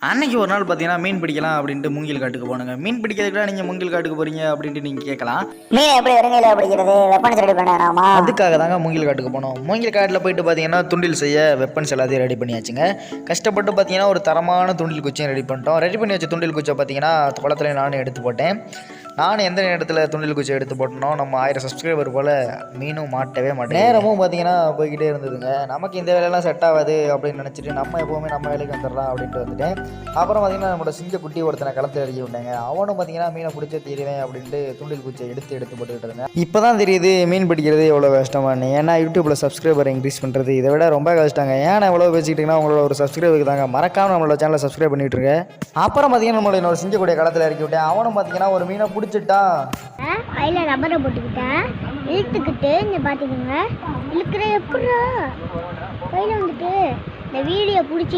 அன்னைக்கு ஒரு நாள் பார்த்தீங்கன்னா மீன் பிடிக்கலாம் அப்படின்ட்டு மூங்கில் காட்டுக்கு போனுங்க. மீன் பிடிக்கிறதுக்குலாம் நீங்கள் மூங்கில் காட்டுக்கு போகிறீங்க அப்படின்ட்டு நீங்கள் கேட்கலாம். மீன் எப்படி வெறுங்கையில பிடிக்கிறது? வெப்பன்ஸ் ரெடி பண்ணாராமா? அதுக்காக தாங்க மூங்கில் காட்டுக்கு போனோம். மூங்கில் காட்டில் போயிட்டு பார்த்தீங்கன்னா துண்டில் செய்ய வெப்பன்ஸ் எல்லாத்தையும் ரெடி பண்ணியாச்சுங்க. கஷ்டப்பட்டு பார்த்தீங்கன்னா ஒரு தரமான துண்டில் குச்சியும் ரெடி பண்ணிட்டோம். ரெடி பண்ணி வச்ச துண்டில் குச்சியை பார்த்தீங்கன்னா குளத்துல நானும் எடுத்து போட்டேன். நானும் எந்த நேரத்தில் துண்டில் குச்சி எடுத்து போட்டனோ நம்ம 1000 சப்ஸ்கிரைபர் போல் மீனும் மாட்டவே மாட்டேன். நேரமும் பார்த்தீங்கன்னா போய்கிட்டே இருந்ததுங்க. நமக்கு இந்த வேலையெல்லாம் செட் ஆகாது அப்படின்னு நினச்சிட்டு நம்ம எப்போவுமே நம்ம வேலைக்கு வந்துடலாம் அப்படின்ட்டு வந்துட்டேன். அப்புறம் பார்த்தீங்கன்னா நம்மளோட சிங்க குட்டி ஒருத்தனை களத்தில் இறக்கி விட்டாங்க. அவனும் பார்த்தீங்கன்னா மீனை பிடிச்ச தீருவேன் அப்படின்ட்டு துண்டில் குச்சியை எடுத்து போட்டுக்கிட்டு இருந்தேன். இப்போ தான் தெரியுது மீன் பிடிக்கிறது எவ்வளோ கஷ்டமானு. ஏன்னா யூடியூப்பில் சப்ஸ்கிரைபர் இன்க்ரீஸ் பண்ணுறது இதை விட ரொம்ப கஷ்டங்க. ஏன்னா எவ்வளோ பேசிக்கிட்டிங்கன்னா உங்களோட ஒரு சப்ஸ்கிரைபருக்கு தாங்க. மறக்காமல் நம்மளோட சேனலை சப்ஸ்கிரைப் பண்ணிட்டு இருங்க. அப்புறம் பார்த்தீங்கன்னா நம்மளோட இன்னொரு சிங்கக்கூடிய களத்தில் இறக்கி விட்டேன். அவனும் பார்த்தீங்கன்னா ஒரு மீனை பிடிச்சிட்டான். கையில் ரப்பரை போட்டுக்கிட்டேன், இழுத்துக்கிட்டு இங்கே பார்த்துக்கோங்க. இழுக்கிற எப்படா கையில் வந்துட்டு இந்த வீடியோ பிடிச்சி